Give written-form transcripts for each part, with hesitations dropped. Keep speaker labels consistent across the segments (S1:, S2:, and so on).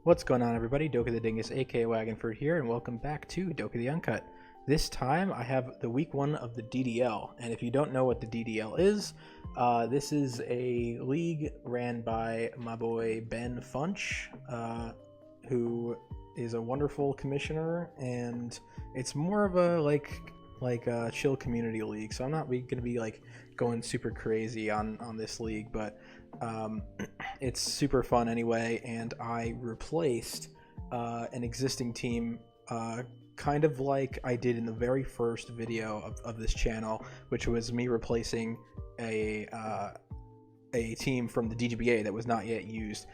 S1: What's going on, everybody? Doka the Dingus, aka Wagonford here, and welcome back to Doka the Uncut. This time I have the week 1 of the DDL, and if you don't know what the DDL is, this is a league ran by my boy Ben Funch, who is a wonderful commissioner, and it's more of a like a chill community league. So I'm not going to be like going super crazy on this league, but it's super fun anyway. And I replaced an existing team, kind of like I did in the very first video of this channel, which was me replacing a team from the DGBA that was not yet used.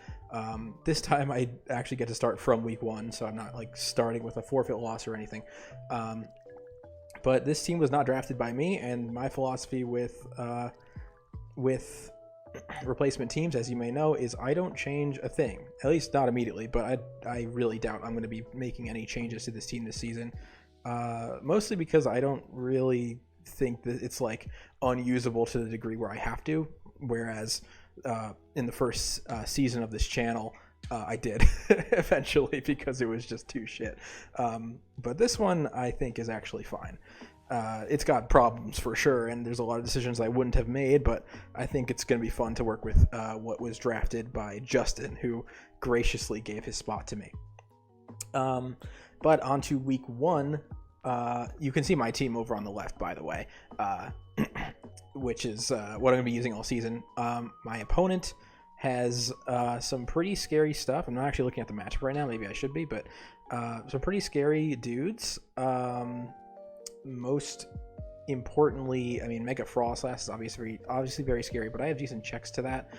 S1: This time I actually get to start from week 1, so I'm not like starting with a forfeit loss or anything. But this team was not drafted by me, and my philosophy with replacement teams, as you may know, is I don't change a thing, at least not immediately, but I really doubt I'm going to be making any changes to this team this season, mostly because I don't really think that it's like unusable to the degree where I have to, whereas in the first season of this channel, I did eventually because it was just too shit. But this one I think is actually fine. It's got problems for sure, and there's a lot of decisions I wouldn't have made, but I think it's going to be fun to work with what was drafted by Justin, who graciously gave his spot to me. But on to week 1. You can see my team over on the left, by the way, which is what I'm going to be using all season. My opponent has some pretty scary stuff. I'm not actually looking at the matchup right now. Maybe I should be, but some pretty scary dudes. Most importantly, I mean, Mega Frostlass is obviously very scary, but I have decent checks to that.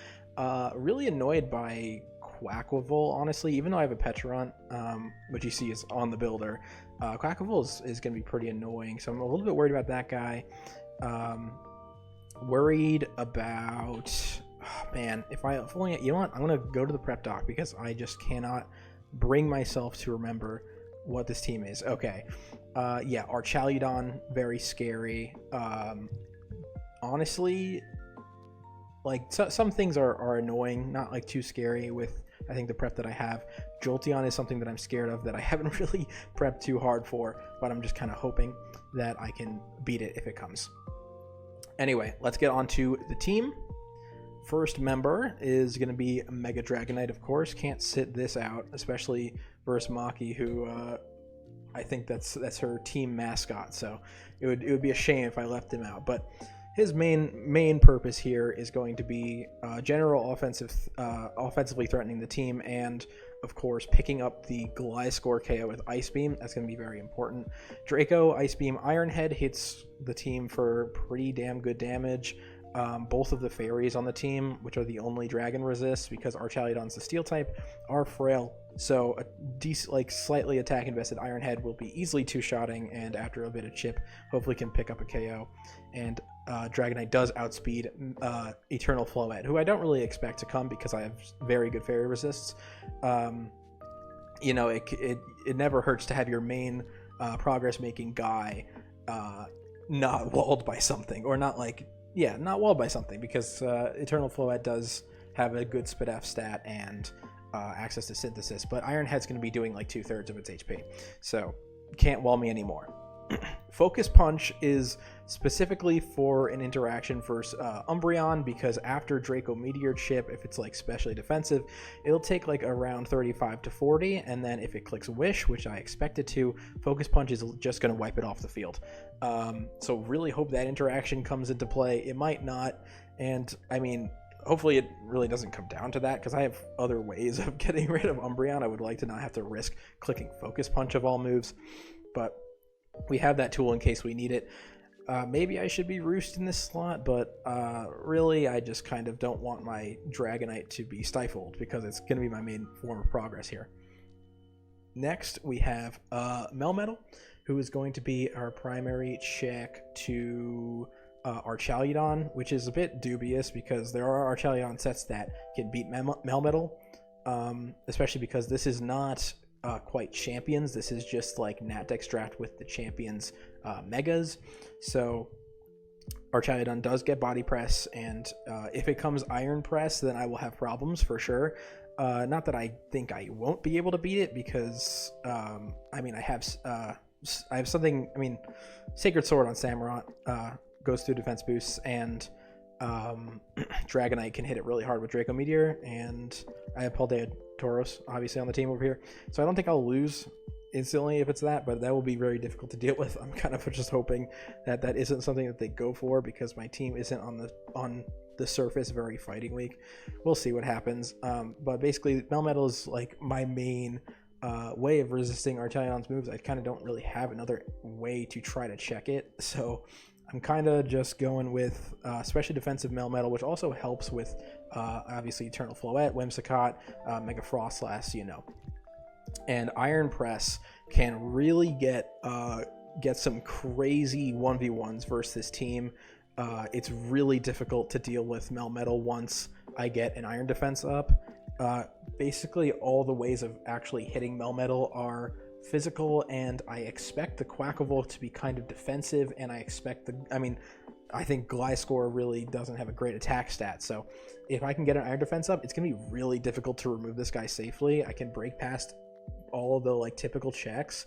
S1: Really annoyed by Quaquaval, honestly, even though I have a Petront, which you see is on the builder. Quaquaval is going to be pretty annoying, so I'm a little bit worried about that guy. Worried about... Oh, man, if only, you know what, I'm going to go to the prep doc because I just cannot bring myself to remember what this team is. Okay, yeah, Archaludon, very scary. Honestly, like, some things are annoying, not like too scary with, I think, the prep that I have. Jolteon is something that I'm scared of that I haven't really prepped too hard for, but I'm just kind of hoping that I can beat it if it comes. Anyway, let's get on to the team. First member is going to be Mega Dragonite, of course. Can't sit this out, especially versus Maki, who I think that's her team mascot. So it would be a shame if I left him out. But his main purpose here is going to be general offensively threatening the team, and of course picking up the Gliscor KO with Ice Beam. That's going to be very important. Draco, Ice Beam, Iron Head hits the team for pretty damn good damage. Both of the fairies on the team, which are the only dragon resists because Archaludon's the steel type, are frail. So a decent, like slightly attack invested Iron Head will be easily two-shotting, and after a bit of chip, hopefully can pick up a KO. And Dragonite does outspeed Eternal Floette, who I don't really expect to come because I have very good fairy resists. You know, it never hurts to have your main progress-making guy not walled by something, or not like... Yeah, not walled by something, because Eternal Floette does have a good SpitF stat and access to Synthesis, but Iron Head's going to be doing like 2/3 of its HP, so can't wall me anymore. Focus Punch is specifically for an interaction versus Umbreon, because after Draco Meteor Chip, if it's like specially defensive, it'll take like around 35 to 40, and then if it clicks Wish, which I expect it to, Focus Punch is just going to wipe it off the field. So really hope that interaction comes into play. It might not, and I mean, hopefully it really doesn't come down to that, because I have other ways of getting rid of Umbreon. I would like to not have to risk clicking Focus Punch of all moves, but we have that tool in case we need it. Maybe I should be Roost in this slot, but really I just kind of don't want my Dragonite to be stifled because it's going to be my main form of progress here. Next, we have Melmetal, who is going to be our primary check to Archaludon, which is a bit dubious because there are Archaludon sets that can beat Melmetal, especially because this is not quite champions. This is just like Natdex draft with the champions megas. So Archaludon does get body press, and if it comes iron press, then I will have problems for sure. Not that I think I won't be able to beat it, because I mean, I have something. I mean, Sacred Sword on Samurott goes through defense boosts, and Dragonite can hit it really hard with Draco Meteor, and I have Paldea Tauros obviously on the team over here, so I don't think I'll lose instantly if it's that, but that will be very difficult to deal with. I'm kind of just hoping that that isn't something that they go for, because my team isn't on the surface very fighting weak. We'll see what happens. But basically, Melmetal is like my main way of resisting Archaludon's moves. I kind of don't really have another way to try to check it, so I'm kind of just going with especially defensive Melmetal, which also helps with obviously Eternal Floette, Whimsicott, Mega Frostlass, you know. And Iron Press can really get some crazy 1v1s versus this team. It's really difficult to deal with Melmetal once I get an Iron Defense up. Basically, all the ways of actually hitting Melmetal are physical, and I expect the Quaquaval to be kind of defensive, and I expect I think Gliscor really doesn't have a great attack stat, so if I can get an Iron Defense up, it's going to be really difficult to remove this guy safely. I can break past all the like typical checks.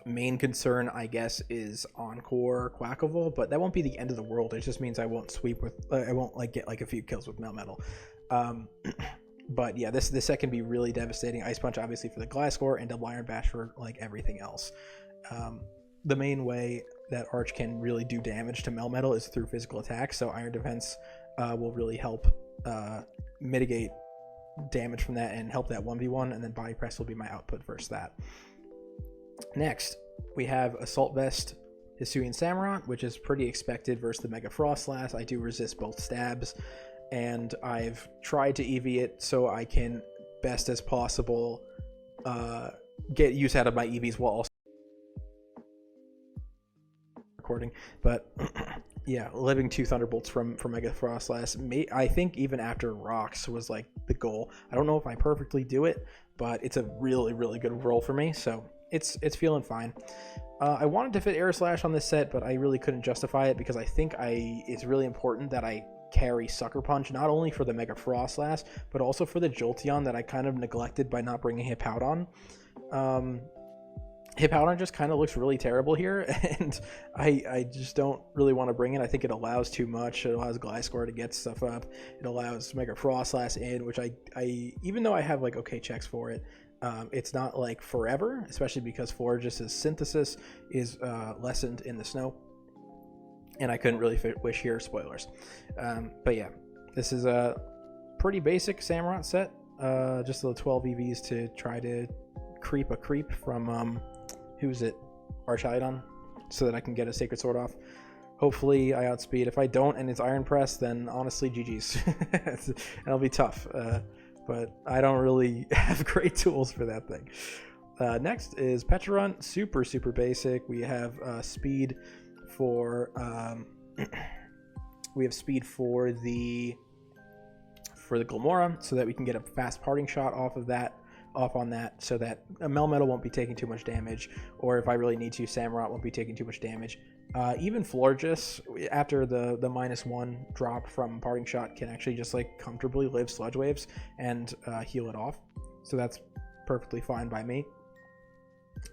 S1: Main concern, I guess, is Encore Quaquaval, but that won't be the end of the world. It just means I won't sweep with I won't like get like a few kills with Melmetal. But yeah, this set can be really devastating. Ice Punch obviously for the Gliscor, and Double Iron Bash for like everything else. The main way that Arch can really do damage to Melmetal is through physical attacks, so Iron Defense will really help mitigate damage from that and help that 1v1, and then Body Press will be my output versus that. Next, we have Assault Vest Hisuian Samurott, which is pretty expected versus the Mega Frostlass. I do resist both stabs, and I've tried to EV it so I can best as possible get use out of my EVs while also recording. But yeah, living 2 Thunderbolts from Mega Frostlass, I think even after Rocks was like the goal. I don't know if I perfectly do it, but it's a really, really good roll for me, so it's feeling fine. I wanted to fit Air Slash on this set, but I really couldn't justify it, because I think it's really important that I carry Sucker Punch, not only for the Mega Frostlass, but also for the Jolteon that I kind of neglected by not bringing Hippowdon. Hippowdon just kind of looks really terrible here, and I just don't really want to bring it. I think it allows too much. It allows Gliscor to get stuff up. It allows Mega Frostlass in, which I even though I have like okay checks for it, it's not like forever, especially because Florges' Synthesis is lessened in the snow, and I couldn't really fit Wish here, spoilers. But yeah, this is a pretty basic Samurott set, just the 12 EVs to try to creep a creep from who's it, Archaludon, so that I can get a Sacred Sword off. Hopefully I outspeed. If I don't and it's Iron Press, then honestly GG's. It'll be tough, but I don't really have great tools for that thing. Next is Pecharunt, super basic. We have speed for we have speed for the Glimmora, so that we can get a fast parting shot off on that, so that a Melmetal won't be taking too much damage, or if I really need to, Samurott won't be taking too much damage. Even Florges, after the -1 drop from parting shot, can actually just like comfortably live Sludge Waves and heal it off, so that's perfectly fine by me.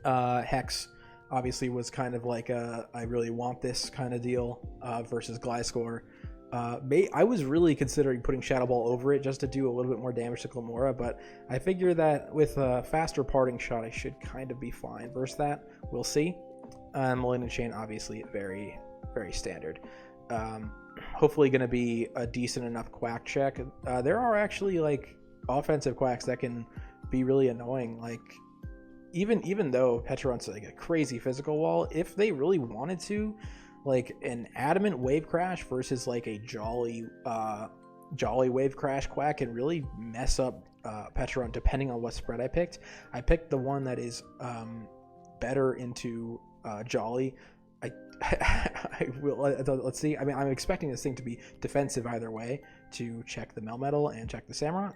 S1: Hex obviously was kind of like a I really want this kind of deal versus Gliscor. I was really considering putting Shadow Ball over it just to do a little bit more damage to Glimmora, but I figure that with a faster parting shot, I should kind of be fine versus that. We'll see. Malignant Chain, obviously, very, very standard. Hopefully going to be a decent enough Quack check. There are actually, like, offensive Quacks that can be really annoying. Like, even though Pecharunt's like a crazy physical wall, if they really wanted to, like an Adamant Wave Crash versus like a Jolly Wave Crash Quack can really mess up Pecharunt depending on what spread I picked. I picked the one that is better into Jolly. I will let's see. I mean, I'm expecting this thing to be defensive either way to check the Melmetal and check the Samurott.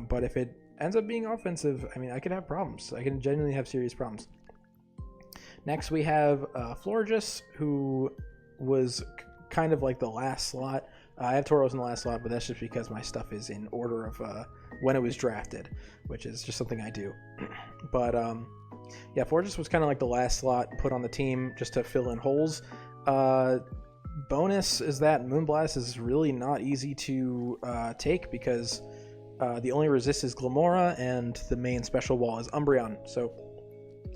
S1: But if it ends up being offensive, I mean, I could have problems. I can genuinely have serious problems. Next, we have Florges, who was kind of like the last slot I have Tauros in the last slot, but that's just because my stuff is in order of when it was drafted, which is just something I do. But yeah, Florges was kind of like the last slot put on the team just to fill in holes. Bonus is that Moonblast is really not easy to take because the only resist is Glamora and the main special wall is Umbreon. So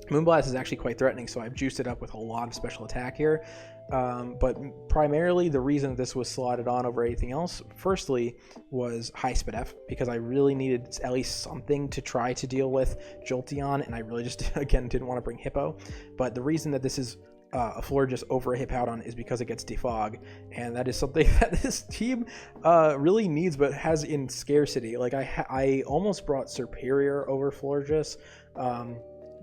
S1: Moonblast is actually quite threatening, so I've juiced it up with a lot of special attack here. But primarily the reason this was slotted on over anything else, firstly, was high SpDef, because I really needed at least something to try to deal with Jolteon, and I really just, again, didn't want to bring Hippo. But the reason that this is a Florges over a Hippowdon is because it gets Defog, and that is something that this team really needs, but has in scarcity. Like, I almost brought Superior over Florges,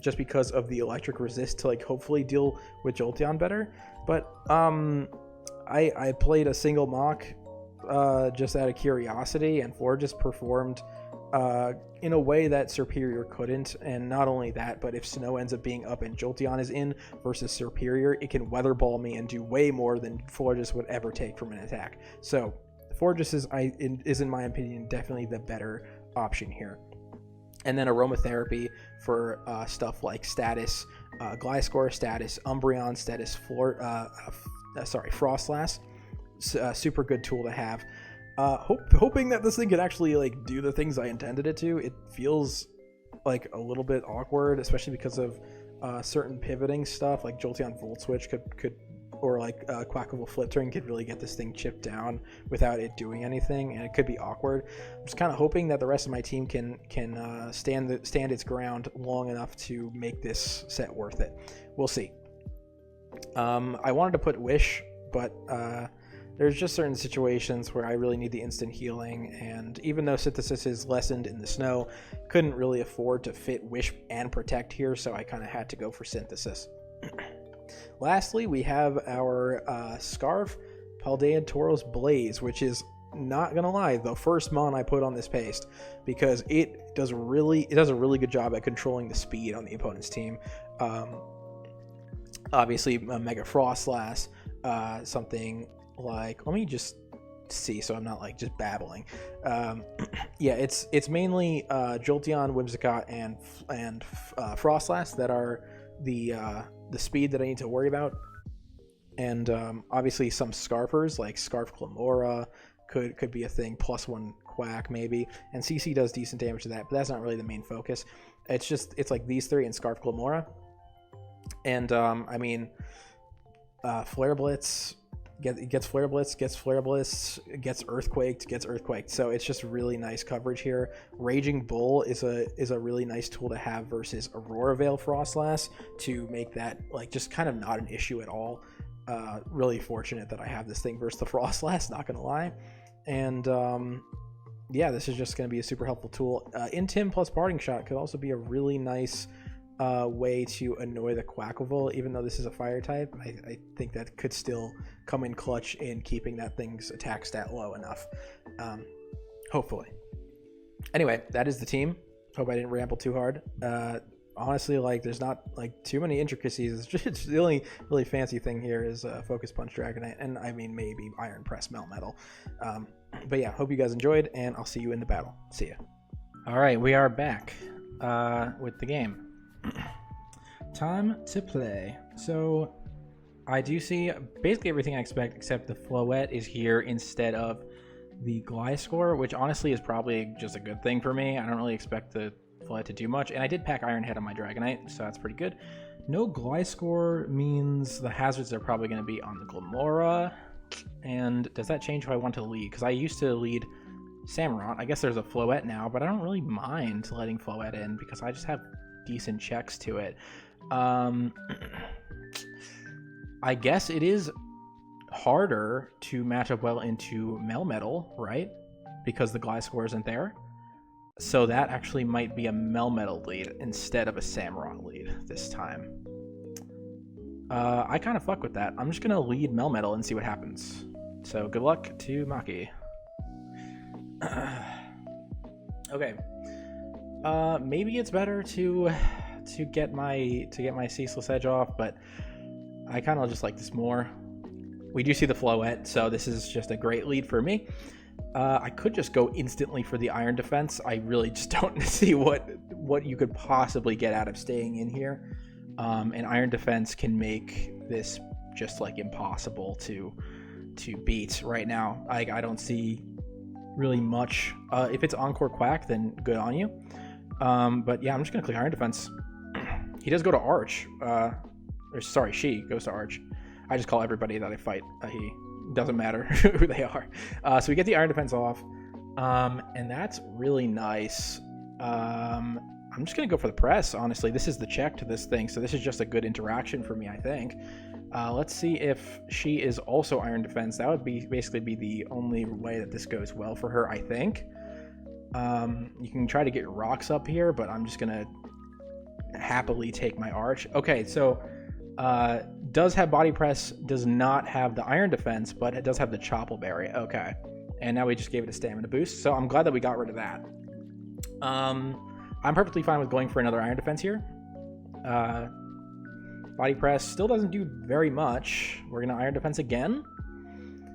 S1: just because of the electric resist to like hopefully deal with Jolteon better. But I played a single mock just out of curiosity, and Florges performed in a way that Superior couldn't. And not only that, but if Snow ends up being up and Jolteon is in versus Superior, it can Weather Ball me and do way more than Florges would ever take from an attack. So Florges is in my opinion definitely the better option here. And then Aromatherapy for stuff like Status, Gliscor, Status, Umbreon, Status, Frostlass. Super good tool to have. Hoping that this thing could actually like do the things I intended it to. It feels like a little bit awkward, especially because of certain pivoting stuff, like Jolteon Volt Switch could or like Quaquaval Flip Turn could really get this thing chipped down without it doing anything, and it could be awkward. I'm just kind of hoping that the rest of my team can stand its ground long enough to make this set worth it. We'll see. I wanted to put Wish, but there's just certain situations where I really need the instant healing, and even though Synthesis is lessened in the snow, couldn't really afford to fit Wish and Protect here, so I kind of had to go for Synthesis. Lastly, we have our Scarf Paldean Tauros Blaze, which is, not gonna lie, the first mon I put on this paste, because it does a really good job at controlling the speed on the opponent's team. Obviously, Mega Frostlass, something like, let me just see so I'm not like just babbling. Yeah, it's mainly Jolteon, Whimsicott, and Frostlass that are the speed that I need to worry about. And obviously some Scarfers like Scarf Clamora could be a thing, +1 Quack maybe, and CC does decent damage to that, but that's not really the main focus. It's like these three and Scarf Clamora. And I mean, Flare Blitz gets Flare Blitz, gets Earthquaked. So it's just really nice coverage here. Raging Bull is a really nice tool to have versus Aurora Veil Frostlass to make that like just kind of not an issue at all. Really fortunate that I have this thing versus the Frostlass, not gonna lie. And yeah, this is just gonna be a super helpful tool. Intim plus Parting Shot could also be a really nice way to annoy the Quaquaval, even though this is a fire type. I think that could still come in clutch in keeping that thing's attack stat low enough. Hopefully. Anyway, that is the team. Hope I didn't ramble too hard. Honestly, like, there's not like too many intricacies. It's the only really fancy thing here is Focus Punch Dragonite, and I mean maybe Iron Press Melmetal. But yeah, hope you guys enjoyed, and I'll see you in the battle. See ya. All right, we are back with the game. Time to play. So I do see basically everything I expect, except the Floette is here instead of the Gliscor, which honestly is probably just a good thing for me. I don't really expect the Floette to do much, and I did pack Iron Head on my Dragonite, so that's pretty good. No Gliscor means the hazards are probably going to be on the Glamora. And does that change who I want to lead? Because I used to lead Samurott. I guess there's a Floette now, but I don't really mind letting Floette in because I just have decent checks to it. I guess it is harder to match up well into Melmetal, right? Because the Gliscor isn't there. So that actually might be a Melmetal lead instead of a Samurott lead this time. I kind of fuck with that. I'm just going to lead Melmetal and see what happens. So good luck to Maki. Okay. Maybe it's better to get my Ceaseless Edge off, but I kind of just like this more. We do see the Floette, so this is just a great lead for me. I could just go instantly for the Iron Defense. I really just don't see what you could possibly get out of staying in here. And Iron Defense can make this just like impossible to beat right now. I don't see really much. If it's Encore Quack, then good on you. But yeah, I'm just gonna click Iron Defense. He does go to Arch. Sorry, she goes to Arch. I just call everybody that I fight he. Doesn't matter who they are. So we get the Iron Defense off, and that's really nice. I'm just gonna go for the press. Honestly, this is the check to this thing, so this is just a good interaction for me, I think. Let's see if she is also Iron Defense. That would basically be the only way that this goes well for her, I think. You can try to get rocks up here, but I'm just gonna happily take my Arch. Okay, so does have Body Press, does not have the Iron Defense, but it does have the Choppleberry. Okay, and now we just gave it a stamina boost, so I'm glad that we got rid of that. I'm perfectly fine with going for another Iron Defense here. Body Press still doesn't do very much. We're gonna Iron Defense again.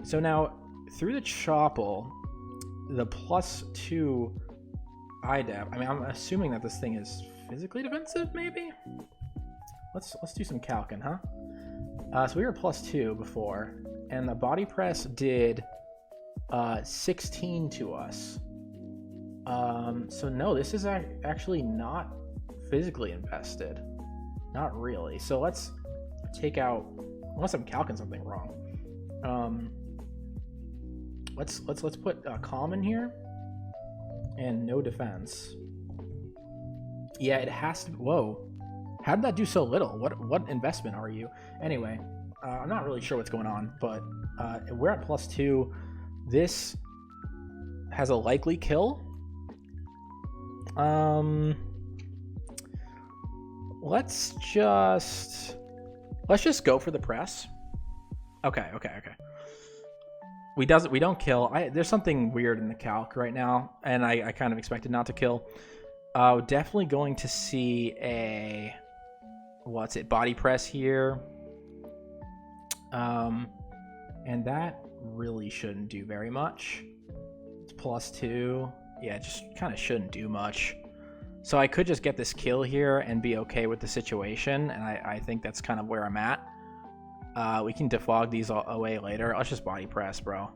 S1: So now through the Chopple, the +2 IDef. I mean, I'm assuming that this thing is physically defensive, maybe. Let's do some calcing, huh? So we were +2 before, and the Body Press did 16 to us. So no, this is actually not physically invested. Not really. So let's take out, unless I'm calcing something wrong. Let's put Calm in here and no defense. Yeah, it has to. Whoa. How did that do so little? What investment are you? Anyway, I'm not really sure what's going on, but we're at +2. This has a likely kill. Let's just go for the press. Okay. We don't kill. There's something weird in the calc right now, and I kind of expected not to kill. Definitely going to see a Body Press here. And that really shouldn't do very much. It's +2. Yeah, it just kind of shouldn't do much. So I could just get this kill here and be okay with the situation, and I think that's kind of where I'm at. We can defog these away later. Let's just Body Press, bro.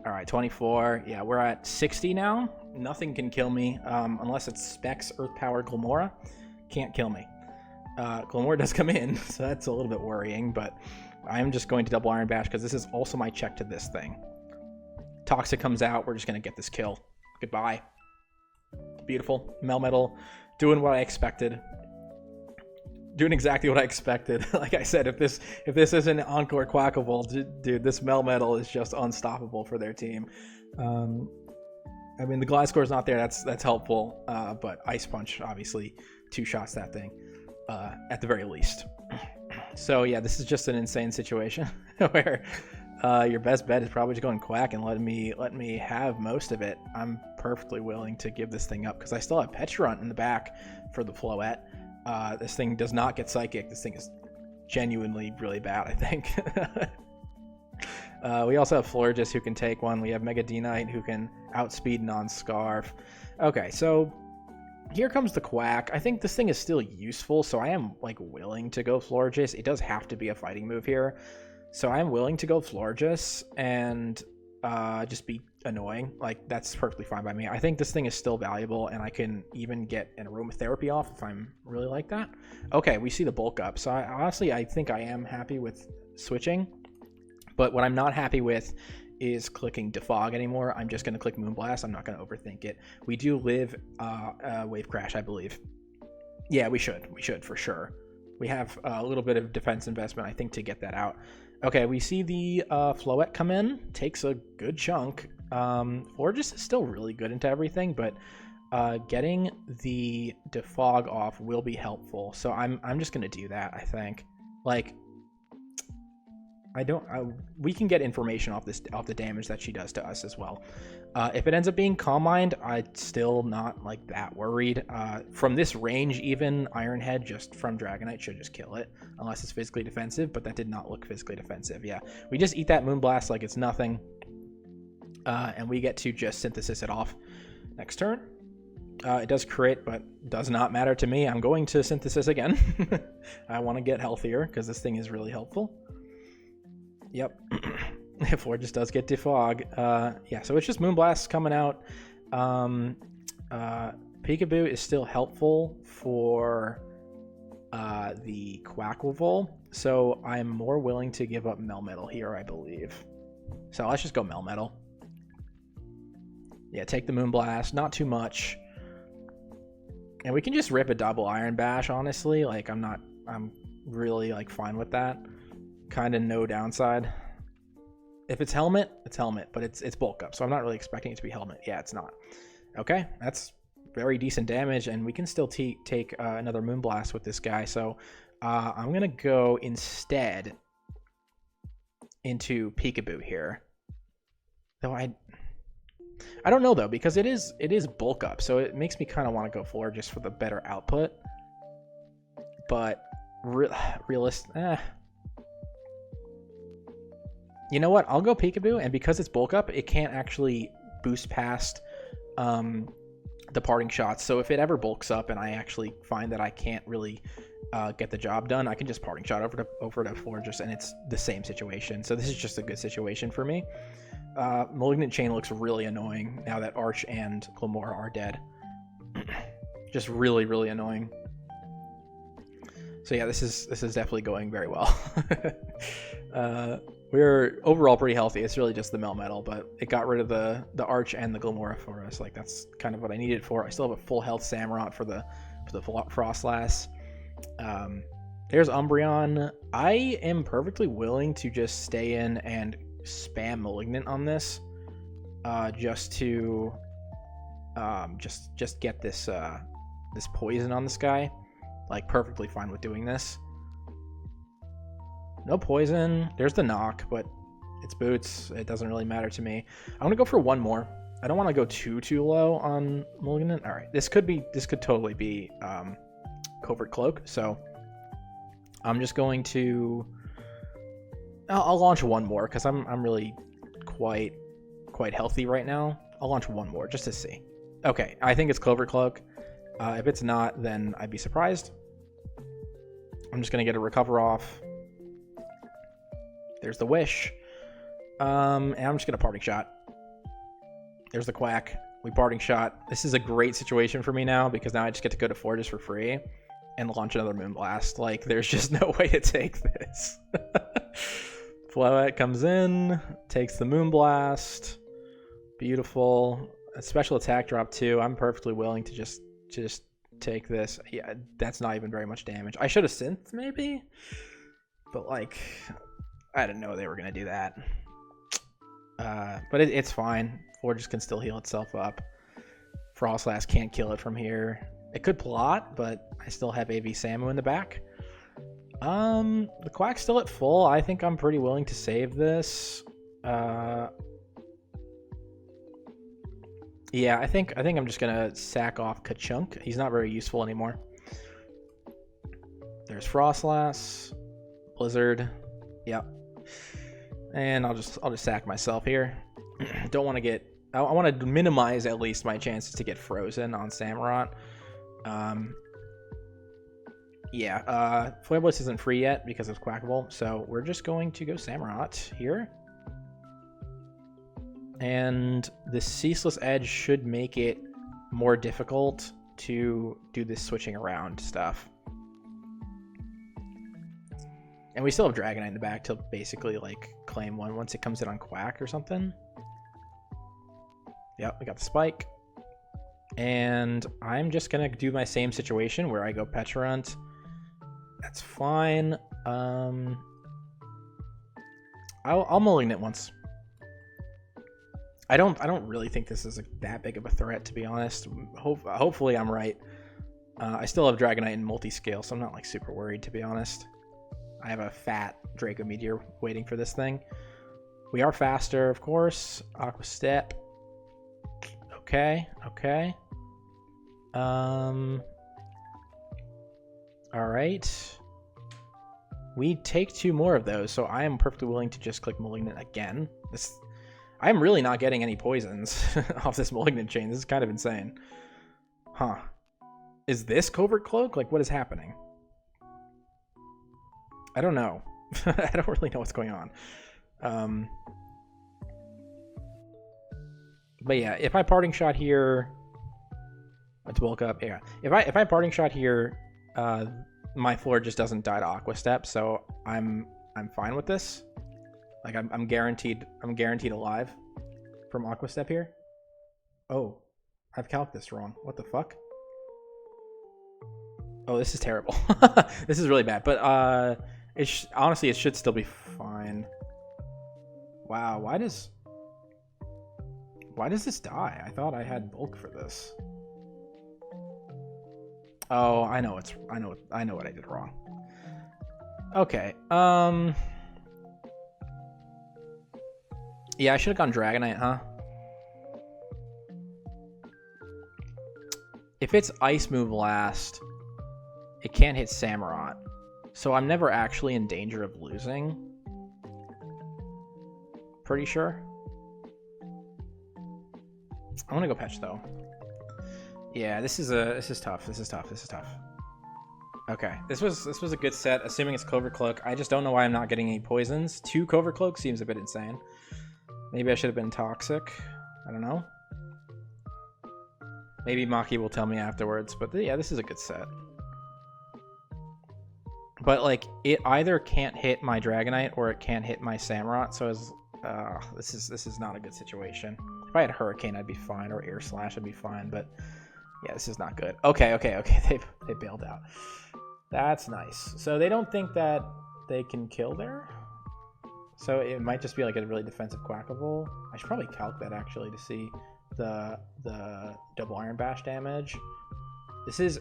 S1: All right, 24. Yeah, we're at 60 now. Nothing can kill me unless it's Specs, Earth Power, Glamora. Can't kill me. Glamora does come in, so that's a little bit worrying, but I'm just going to double Iron Bash because this is also my check to this thing. Toxic comes out. We're just going to get this kill. Goodbye. Beautiful. Melmetal doing what I expected. Doing exactly what I expected. Like I said, if this isn't Encore Quaquaval, dude, this Melmetal is just unstoppable for their team. I mean, the glide score is not there. That's helpful. But Ice Punch, obviously, 2 shots that thing at the very least. So yeah, this is just an insane situation where your best bet is probably just going Quack and let me have most of it. I'm perfectly willing to give this thing up because I still have Petulant in the back for the Floette. This thing does not get Psychic. This thing is genuinely really bad, I think. We also have Florges who can take one. We have Mega D-Knight who can outspeed non-Scarf. Okay, so here comes the Quack. I think this thing is still useful, so I am willing to go Florges. It does have to be a fighting move here. So I am willing to go Florges and just be annoying. That's perfectly fine by me. I think this thing is still valuable, and I can even get an Aromatherapy off if I'm really like that. Okay, we see the bulk up. So honestly, I think I am happy with switching. But what I'm not happy with is clicking Defog anymore. I'm just going to click Moonblast. I'm not going to overthink it. We do live Wave Crash, I believe. Yeah, we should. We should, for sure. We have a little bit of defense investment, I think, to get that out. Okay, we see the Floette come in. Takes a good chunk. Florges is still really good into everything, but getting the Defog off will be helpful. So I'm just going to do that, I think. we can get information off the damage that she does to us as well. If it ends up being Calm Mind, I'm still not like that worried. From this range, even Iron Head just from Dragonite should just kill it, unless it's physically defensive, but that did not look physically defensive. Yeah, we just eat that Moonblast like it's nothing, and we get to just Synthesis it off next turn. It does crit, but does not matter to me. I'm going to Synthesis again. I want to get healthier because this thing is really helpful. Yep. Florges does get Defog. Yeah, so it's just Moonblast coming out. Peekaboo is still helpful for the Quaquaval, so I'm more willing to give up Melmetal here, I believe. So let's just go Melmetal. Yeah, take the Moonblast. Not too much. And we can just rip a double Iron Bash, honestly. Like, I'm really, like, fine with that. Kind of no downside. If it's Helmet, it's Helmet, but it's Bulk Up, so I'm not really expecting it to be Helmet. Yeah, it's not. Okay, that's very decent damage, and we can still take another Moonblast with this guy, so I'm going to go instead into Peekaboo here. Though I don't know, though, because it is Bulk Up, so it makes me kind of want to go for just for the better output. But you know what? I'll go Peekaboo, and because it's Bulk Up, it can't actually boost past the Parting Shots. So if it ever bulks up and I actually find that I can't really get the job done, I can just Parting Shot over to Florges, and it's the same situation. So this is just a good situation for me. Malignant Chain looks really annoying now that Arch and Glamora are dead. Just really, really annoying. So yeah, this is definitely going very well. We're overall pretty healthy. It's really just the Melmetal, but it got rid of the Arch and the Glamora for us. Like, that's kind of what I needed for. I still have a full health Samurott for the Frostlass. There's Umbreon. I am perfectly willing to just stay in and spam Malignant on this, just to just get this this poison on this guy. Like, perfectly fine with doing this. No poison. There's the knock, but it's boots. It doesn't really matter to me. I'm gonna go for one more. I don't want to go too low on Malignant. All right, this could totally be Covert Cloak. So I'm just going to. I'll launch one more because I'm really quite healthy right now. I'll launch one more just to see. Okay, I think it's Covert Cloak. If it's not, then I'd be surprised. I'm just gonna get a recover off. There's the Wish. And I'm just going to Parting Shot. There's the Quack. We Parting Shot. This is a great situation for me now because now I just get to go to Florges for free and launch another Moonblast. Like, there's just no way to take this. Floette comes in, takes the Moonblast. Beautiful. A special attack drop too. I'm perfectly willing to just take this. Yeah, that's not even very much damage. I should have synth maybe, but like, I didn't know they were going to do that. But it's fine. Florges can still heal itself up. Frostlass can't kill it from here. It could plot, but I still have AV Samu in the back. The Quack's still at full. I think I'm pretty willing to save this. Yeah, I think I'm just going to sack off Ka-Chunk. He's not very useful anymore. There's Frostlass. Blizzard. Yep. And I'll just sack myself here. Don't want to get. I want to minimize at least my chances to get frozen on Samurott. Yeah. Flare Blitz isn't free yet because of Quaquaval, so we're just going to go Samurott here. And the Ceaseless Edge should make it more difficult to do this switching around stuff. And we still have Dragonite in the back to basically like claim one once it comes in on Quack or something. Yep, we got the Spike. And I'm just going to do my same situation where I go Pecharunt. That's fine. I'll Malignant once. I don't really think this is that big of a threat, to be honest. Hopefully I'm right. I still have Dragonite in multi-scale, so I'm not like super worried, to be honest. I have a fat Draco Meteor waiting for this thing. We are faster, of course. Aqua Step. Okay, okay. Alright. We take 2 more of those, so I am perfectly willing to just click Malignant again. I'm really not getting any poisons off this Malignant chain. This is kind of insane. Huh. Is this Covert Cloak? Like, what is happening? I don't know. I don't really know what's going on. But yeah, if I Parting Shot here... Let's bulk up. Yeah. If I Parting Shot here, my floor just doesn't die to Aqua Step, so I'm fine with this. Like I'm guaranteed alive from Aqua Step here. Oh, I've calced this wrong. What the fuck? Oh, this is terrible. This is really bad. But honestly, it should still be fine. Wow, why does this die? I thought I had bulk for this. Oh, I know what I did wrong. Okay. Yeah, I should have gone Dragonite, huh? If it's Ice move last, it can't hit Samurott. So I'm never actually in danger of losing. Pretty sure. I'm gonna go Petch though. Yeah, this is tough. This is tough. Okay, this was a good set, assuming it's Covert Cloak. I just don't know why I'm not getting any poisons. 2 Covert Cloaks seems a bit insane. Maybe I should have been Toxic. I don't know. Maybe Maki will tell me afterwards. But yeah, this is a good set. But like, it either can't hit my Dragonite or it can't hit my Samurott. So this is not a good situation. If I had Hurricane, I'd be fine, or Air Slash, I'd be fine. But yeah, this is not good. Okay. They bailed out. That's nice. So they don't think that they can kill there. So it might just be like a really defensive Quaquaval. I should probably calc that actually to see the double Iron Bash damage. This is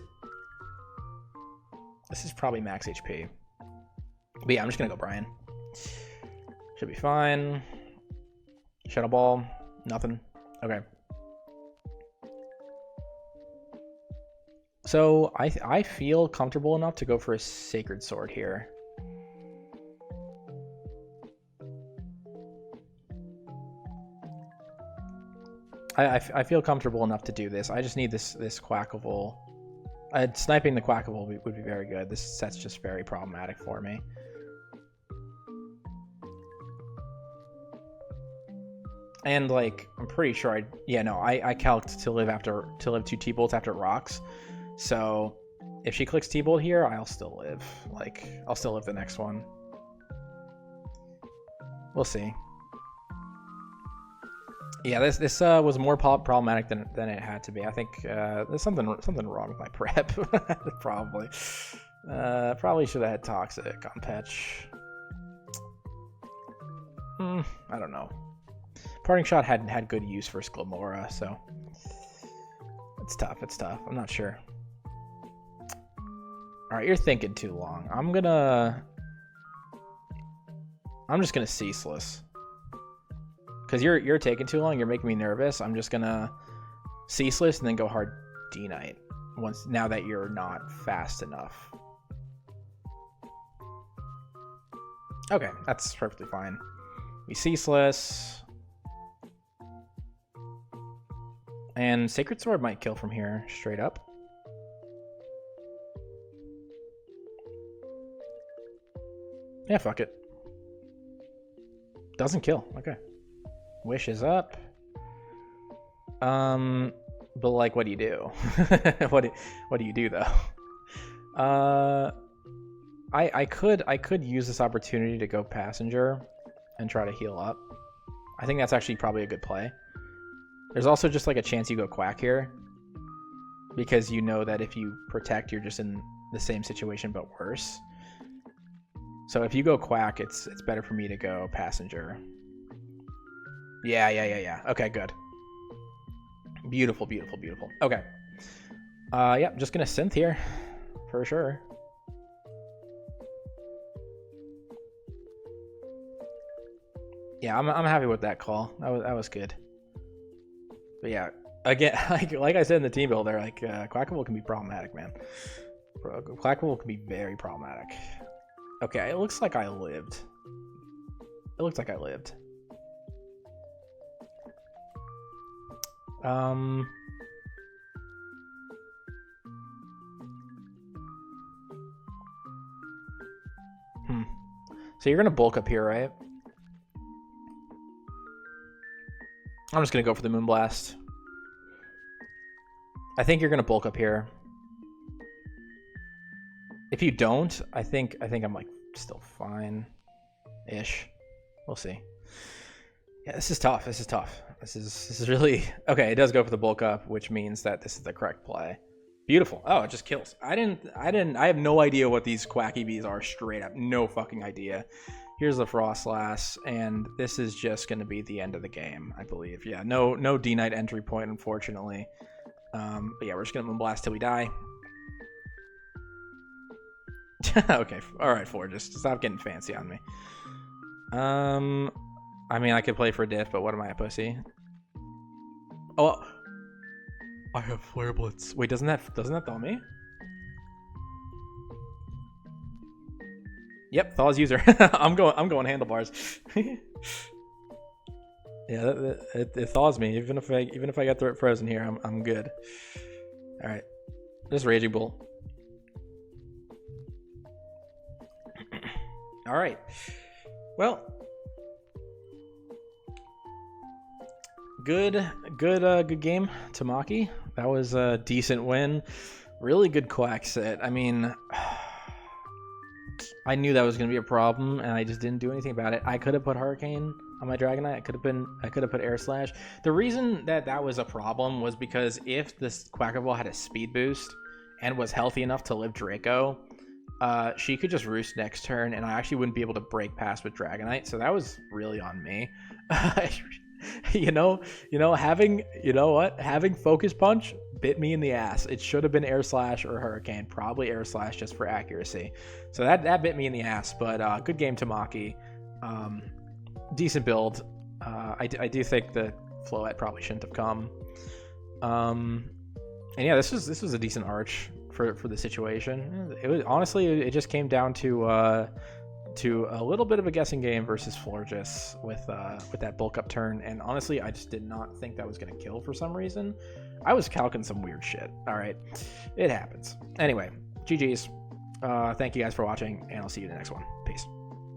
S1: probably max HP. But yeah, I'm just gonna go Brian. Should be fine. Shadow Ball, nothing. Okay. So I feel comfortable enough to go for a Sacred Sword here. I feel comfortable enough to do this. I just need this Quaquaval. Sniping the Quaquaval would be very good. This set's just very problematic for me. And like, I'm pretty sure I calced to live 2 T-Bolts after it rocks. So if she clicks T-Bolt here, I'll still live. Like, I'll still live the next one. We'll see. Yeah, this was more problematic than it had to be. I think there's something wrong with my prep. Probably. Probably should have had Toxic on Petch. I don't know. Parting Shot had good use for Sklamora, so it's tough. I'm not sure. All right, you're thinking too long. I'm just gonna Ceaseless. Because you're taking too long, you're making me nervous. I'm just gonna Ceaseless and then go hard D-Knight now that you're not fast enough. Okay, that's perfectly fine. We Ceaseless. And Sacred Sword might kill from here, straight up. Yeah, fuck it. Doesn't kill, okay. Wish is up. But like, what do you do? what do you do though? I could use this opportunity to go Passenger and try to heal up. I think that's actually probably a good play. There's also just like a chance you go Quack here, because you know that if you Protect, you're just in the same situation but worse. So if you go Quack, it's better for me to go Passenger. Yeah. Okay, good. Beautiful. Okay. Yeah, just gonna Synth here, for sure. Yeah, I'm happy with that call. That was good. But yeah, again, like I said in the team builder, like Quaquaval can be problematic, man. Quaquaval can be very problematic. Okay, it looks like I lived. It looks like I lived. So you're gonna bulk up here, right? I'm just gonna go for the Moonblast. I think you're gonna bulk up here. If you don't, I think I'm like still fine-ish. We'll see. Yeah, this is tough. This is tough. This is really okay. It does go for the bulk up, which means that this is the correct play. Beautiful. Oh, it just kills. I have no idea what these Quacky Bees are straight up. No fucking idea. Here's the Frostlass, and this is just going to be the end of the game, I believe. Yeah, no D-Knight entry point, unfortunately. But yeah, we're just going to Moonblast till we die. Okay, all right, Ford, just stop getting fancy on me. I mean, I could play for diff, but what am I, a pussy? Oh, I have Flare Blitz. Wait, doesn't that thaw me? Yep, thaws user. I'm going handlebars. Yeah, it thaws me. Even if I get through it frozen here, I'm good. All right, just Raging Bull. All right. Well, good game to Maki. That was a decent win. Really good Quack set. I mean, I knew that was going to be a problem, and I just didn't do anything about it. I could have put Hurricane on my Dragonite. I could have put Air Slash. The reason that was a problem was because if this Quaquaval had a speed boost and was healthy enough to live Draco, she could just roost next turn, and I actually wouldn't be able to break past with Dragonite. So that was really on me. having Focus Punch bit me in the ass. It should have been Air Slash or Hurricane, probably Air Slash just for accuracy. So that bit me in the ass. But good game to Maki. Decent build. I do think the Floette probably shouldn't have come. And yeah, this was a decent arch for the situation. It was honestly, it just came down to a little bit of a guessing game versus Florges with that bulk up turn, and honestly, I just did not think that was going to kill for some reason. I was calcing some weird shit. All right, it happens. Anyway, GG's. Thank you guys for watching, and I'll see you in the next one. Peace.